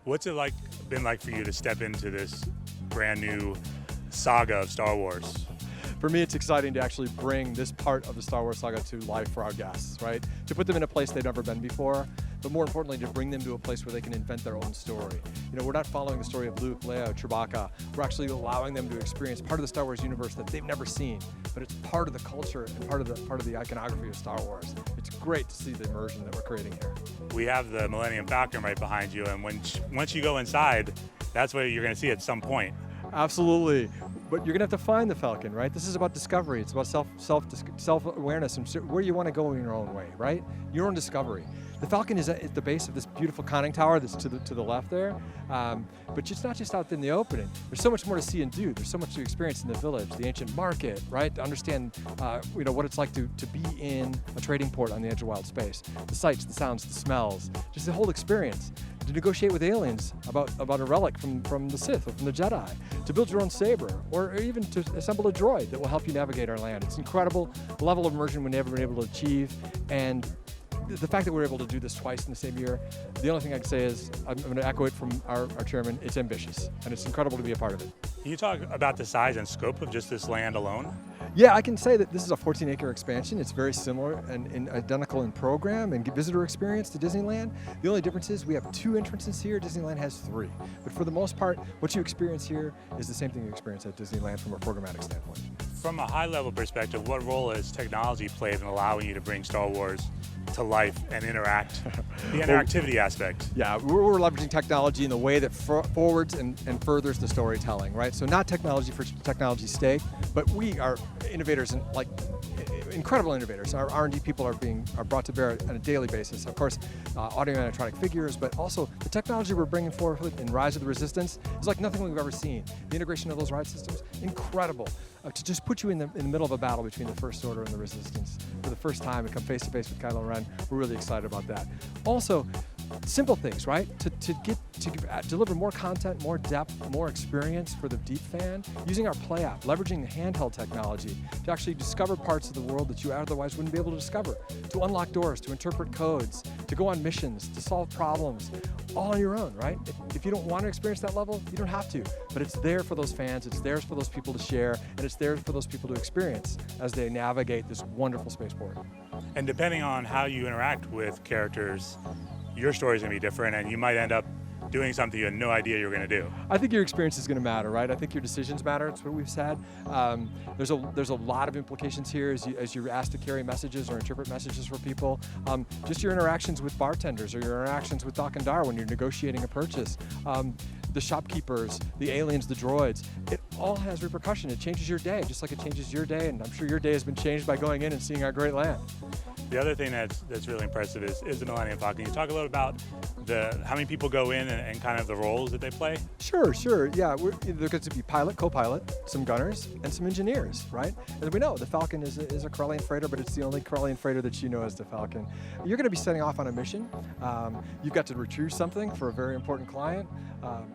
What's it been like for you to step into this brand new saga of Star Wars? For me, it's exciting to actually bring this part of the Star Wars saga to life for our guests, right? To put them in a place they've never been before, but more importantly, to bring them to a place where they can invent their own story. You know, we're not following the story of Luke, Leia, Chewbacca. We're actually allowing them to experience part of the Star Wars universe that they've never seen, but it's part of the culture and part of the iconography of Star Wars. It's great to see the immersion that we're creating here. We have the Millennium Falcon right behind you, and once you go inside, that's what you're going to see at some point. Absolutely, but you're gonna have to find the Falcon, right? This is about discovery. It's about self-awareness and where you want to go in your own way, right? Your own discovery. The Falcon is at the base of this beautiful conning tower that's to the left there, but it's not just out in the opening. There's so much more to see and do. There's so much to experience in the village, the ancient market, right? To understand, what it's like to be in a trading port on the edge of wild space. The sights, the sounds, the smells, just the whole experience. To negotiate with aliens about a relic from the Sith or from the Jedi, to build your own saber, or even to assemble a droid that will help you navigate our land. It's incredible, the level of immersion we've never been able to achieve, and the fact that we're able to do this twice in the same year, the only thing I can say is, I'm going to echo it from our chairman, it's ambitious, and it's incredible to be a part of it. Can you talk about the size and scope of just this land alone? Yeah, I can say that this is a 14-acre expansion. It's very similar and identical in program and visitor experience to Disneyland. The only difference is we have 2 entrances here. Disneyland has 3. But for the most part, what you experience here is the same thing you experience at Disneyland from a programmatic standpoint. From a high-level perspective, what role has technology played in allowing you to bring Star Wars to life and interact, the interactivity aspect? Yeah, we're leveraging technology in the way that forwards and furthers the storytelling, right? So not technology for technology's sake, but we are innovators and incredible innovators. Our R&D people are brought to bear on a daily basis. Of course, audio and electronic figures, but also the technology we're bringing forward in Rise of the Resistance is like nothing we've ever seen. The integration of those ride systems, incredible. To just put you in the middle of a battle between the First Order and the Resistance for the first time and come face to face with Kylo Ren, we're really excited about that. Also, simple things, right? To deliver more content, more depth, more experience for the deep fan, using our Play app, leveraging the handheld technology to actually discover parts of the world that you otherwise wouldn't be able to discover, to unlock doors, to interpret codes, to go on missions, to solve problems, all on your own, right? If you don't want to experience that level, you don't have to, but it's there for those fans, it's there for those people to share, and it's there for those people to experience as they navigate this wonderful spaceport. And depending on how you interact with characters, your story is going to be different, and you might end up doing something you had no idea you were going to do. I think your experience is going to matter, right? I think your decisions matter. That's what we've said. There's a lot of implications here as you're asked to carry messages or interpret messages for people. Just your interactions with bartenders or your interactions with Doc and Dar when you're negotiating a purchase. The shopkeepers, the aliens, the droids, it all has repercussion. It changes your day, just like it changes your day, and I'm sure your day has been changed by going in and seeing our great land. The other thing that's really impressive is the Millennium Falcon. Can you talk a little about how many people go in and kind of the roles that they play? Sure. Yeah, there's going to be pilot, co-pilot, some gunners, and some engineers, right? As we know, the Falcon is a Corellian freighter, but it's the only Corellian freighter that you know as the Falcon. You're going to be setting off on a mission. You've got to retrieve something for a very important client.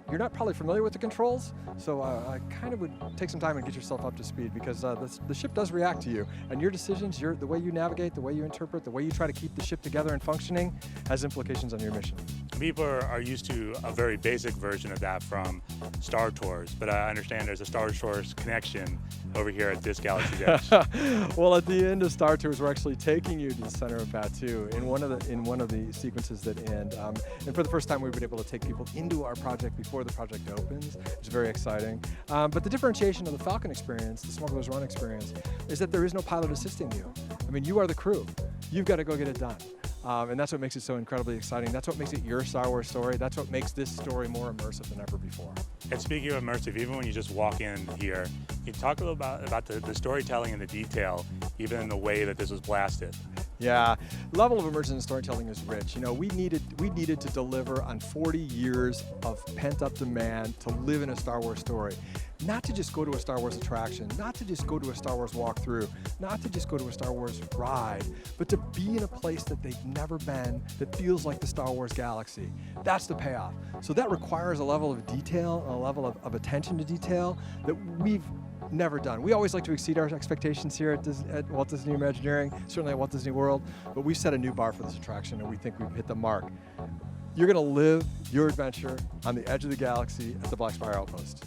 You're not probably familiar with the controls, so I kind of would take some time and get yourself up to speed, because the ship does react to you, and your decisions, the way you navigate, the way you interpret, the way you try to keep the ship together and functioning has implications on your mission. People are used to a very basic version of that from Star Tours, but I understand there's a Star Tours connection over here at this Galaxy's Edge. Well, at the end of Star Tours, we're actually taking you to the center of Batuu in one of the sequences that end. And for the first time, we've been able to take people into our project before the project opens, which is very exciting. But the differentiation of the Falcon experience, the Smuggler's Run experience, is that there is no pilot assisting you. I mean, you are the crew. You've got to go get it done. And that's what makes it so incredibly exciting. That's what makes it your Star Wars story. That's what makes this story more immersive than ever before. And speaking of immersive, even when you just walk in here, can you talk a little about the storytelling and the detail, even in the way that this was blasted? Yeah, level of immersion in storytelling is rich. You know, we needed to deliver on 40 years of pent-up demand to live in a Star Wars story. Not to just go to a Star Wars attraction, not to just go to a Star Wars walkthrough, not to just go to a Star Wars ride, but to be in a place that they've never been, that feels like the Star Wars galaxy. That's the payoff. So that requires a level of detail, a level of attention to detail that we've never done. We always like to exceed our expectations here at Walt Disney Imagineering, certainly at Walt Disney World, but we set a new bar for this attraction and we think we've hit the mark. You're going to live your adventure on the edge of the galaxy at the Black Spire Outpost.